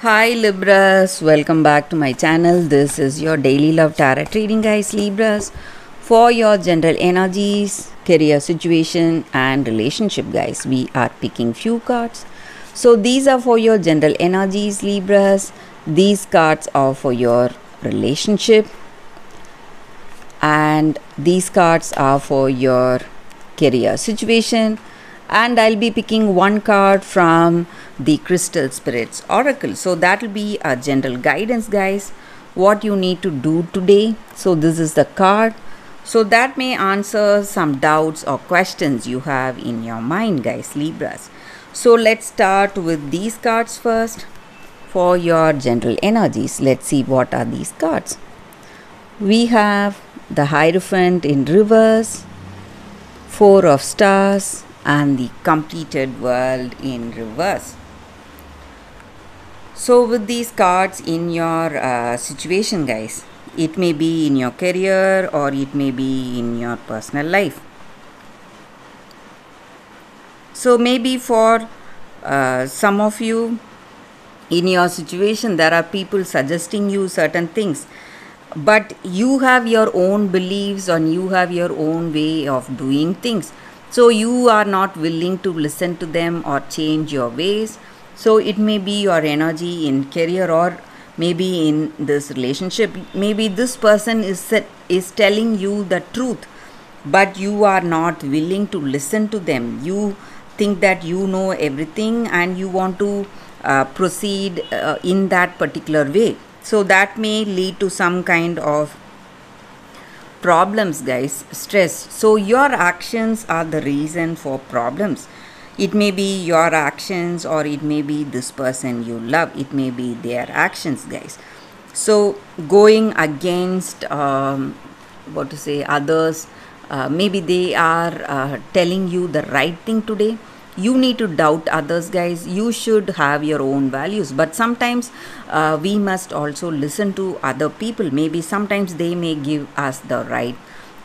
Hi Libras, welcome back to my channel. This is your daily love tarot reading, guys. Libras, for your general energies, career situation, and relationship, guys. We are picking few cards. So these are for your general energies, Libras. These cards are for your relationship, and these cards are for your career situation. And I'll be picking one card from the Crystal Spirits Oracle. So that will be a general guidance, guys, what you need to do today. So this is the card. So that may answer some doubts or questions you have in your mind, guys, Libras. So let's start with these cards first for your general energies. Let's see what are these cards. We have the Hierophant in reverse, Four of Stars, and the Completed World in reverse. So with these cards in your situation, guys, it may be in your career or it may be in your personal life. So maybe for some of you in your situation, there are people suggesting you certain things, but you have your own beliefs and you have your own way of doing things. So you are not willing to listen to them or change your ways. So it may be your energy in career or maybe in this relationship. Maybe this person is telling you the truth, but you are not willing to listen to them. You think that you know everything and you want to proceed in that particular way. So that may lead to some kind of problems, guys, stress. So your actions are the reason for problems. It may be your actions or it may be this person you love. It may be their actions, guys. So going against others, maybe they are telling you the right thing today. You need to doubt others, guys. You should have your own values, but sometimes we must also listen to other people. Maybe sometimes they may give us the right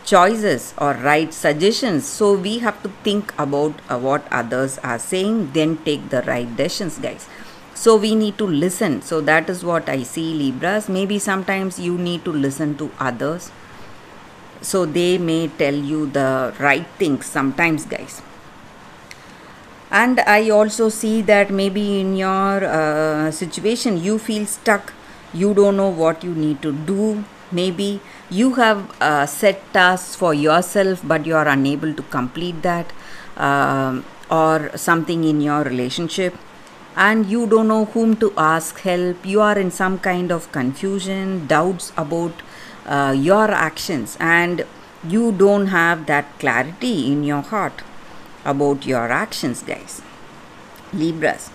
choices or right suggestions. So we have to think about what others are saying, then take the right decisions, guys. So we need to listen. So that is what I see, Libras. Maybe sometimes you need to listen to others, so they may tell you the right things sometimes, guys. And I also see that maybe in your situation you feel stuck. You don't know what you need to do. Maybe you have set tasks for yourself, but you are unable to complete that, or something in your relationship, and you don't know whom to ask help. You are in some kind of confusion, doubts about your actions, and you don't have that clarity in your heart about your actions, guys, Libras.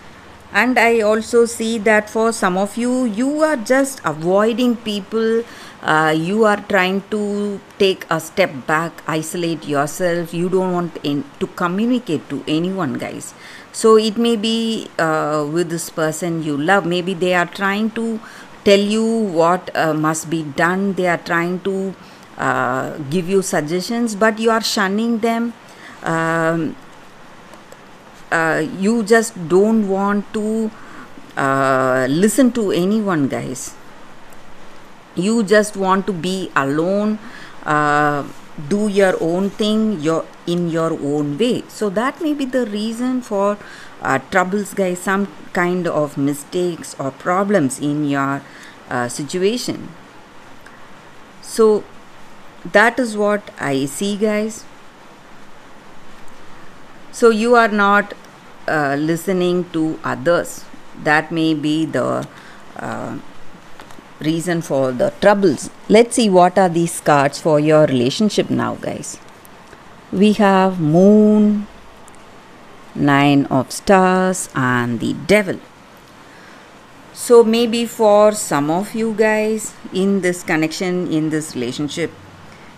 And I also see that for some of you, you are just avoiding people. You are trying to take a step back, isolate yourself. You don't want to communicate to anyone, guys. So it may be with this person you love. Maybe they are trying to tell you what must be done. They are trying to give you suggestions, but you are shunning them. You just don't want to listen to anyone, guys. You just want to be alone, do your own thing in your own way. So that may be the reason for troubles, guys, some kind of mistakes or problems in your situation. So that is what I see, guys. So you are not listening to others. That may be the reason for the troubles. Let's see what are these cards for your relationship now, guys. We have Moon, Nine of Stars, and the Devil. So maybe for some of you guys in this connection, in this relationship,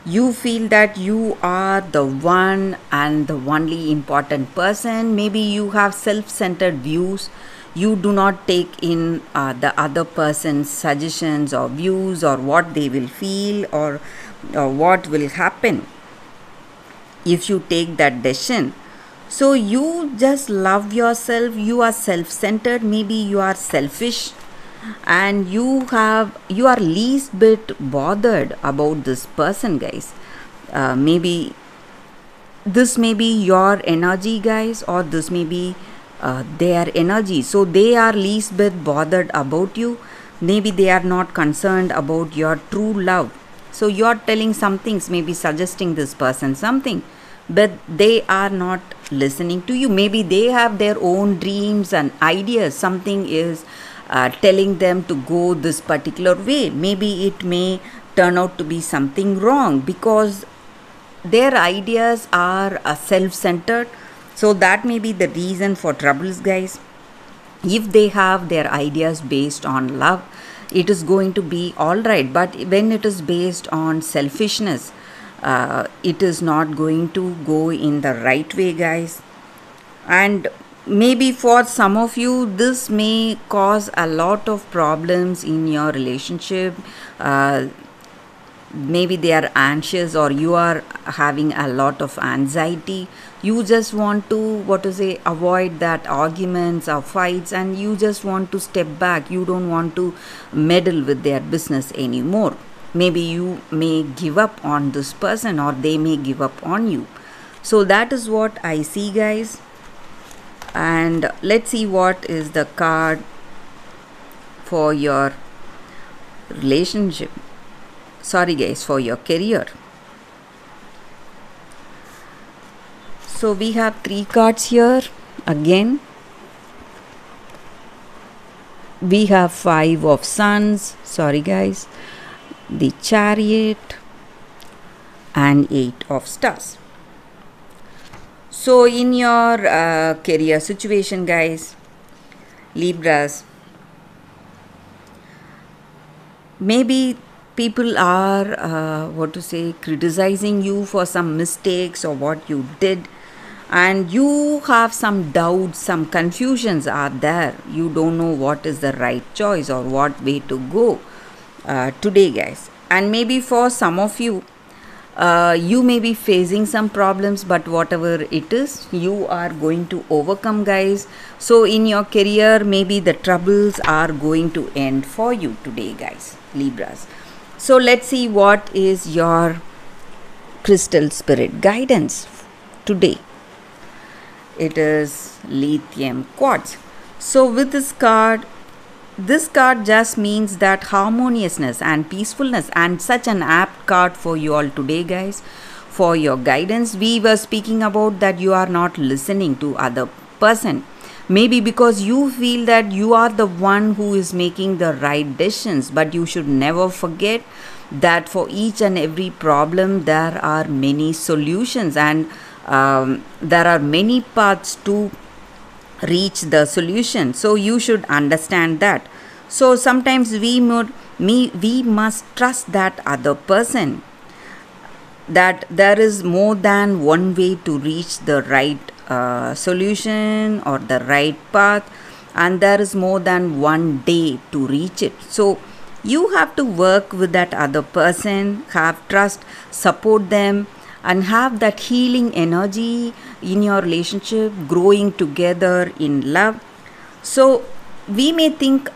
you feel that you are the one and the only important person. Maybe you have self-centered views. You do not take in the other person's suggestions or views or what they will feel or what will happen if you take that decision. So you just love yourself. You are self-centered. Maybe you are selfish. and you are least bit bothered about this person, guys. Maybe this may be your energy, guys, or this may be their energy. So they are least bit bothered about you. Maybe they are not concerned about your true love. So you are telling some things, maybe suggesting this person something, but they are not listening to you. Maybe they have their own dreams and ideas. Something is telling them to go this particular way. Maybe it may turn out to be something wrong because their ideas are self-centered. So that may be the reason for troubles, guys. If they have their ideas based on love, it is going to be all right, but when it is based on selfishness, it is not going to go in the right way, guys. And maybe for some of you this may cause a lot of problems in your relationship. Maybe they are anxious, or you are having a lot of anxiety. You just want to, what to say, avoid that arguments or fights, and you just want to step back. You don't want to meddle with their business anymore. Maybe you may give up on this person, or they may give up on you. So that is what I see, guys. And let's see what is the card for your relationship. Sorry, guys, for your career. So we have 3 cards here. Again, we have 5 of Sons. Sorry, guys. The Chariot and 8 of Stars. So in your career situation, guys, Libras, maybe people are what to say, criticizing you for some mistakes or what you did, and you have some doubts, some confusions are there. You don't know what is the right choice or what way to go today, guys. And maybe for some of you, you may be facing some problems, but whatever it is, you are going to overcome, guys. So in your career, maybe the troubles are going to end for you today, guys, Libras. So let's see what is your crystal spirit guidance today. It is lithium quartz. So with this card just means that harmoniousness and peacefulness, and such an apt card for you all today, guys, for your guidance. We were speaking about that you are not listening to other person, maybe because you feel that you are the one who is making the right decisions, but you should never forget that for each and every problem there are many solutions, and there are many paths to reach the solution. So you should understand that. So sometimes we must trust that other person, that there is more than one way to reach the right solution or the right path, and there is more than one day to reach it. So you have to work with that other person, have trust, support them, and have that healing energy in your relationship, growing together in love. So we may think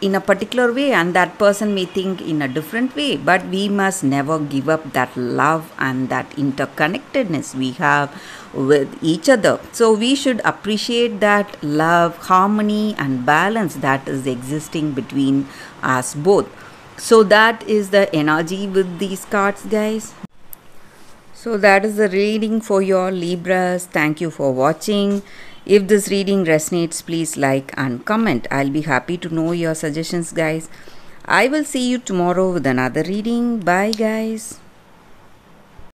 in a particular way, and that person may think in a different way, but we must never give up that love and that interconnectedness we have with each other. So we should appreciate that love, harmony, and balance that is existing between us both. So that is the energy with these cards, guys. So that is the reading for your Libras. Thank you for watching. If this reading resonates, please like and comment. I'll be happy to know your suggestions, guys. I will see you tomorrow with another reading. Bye, guys.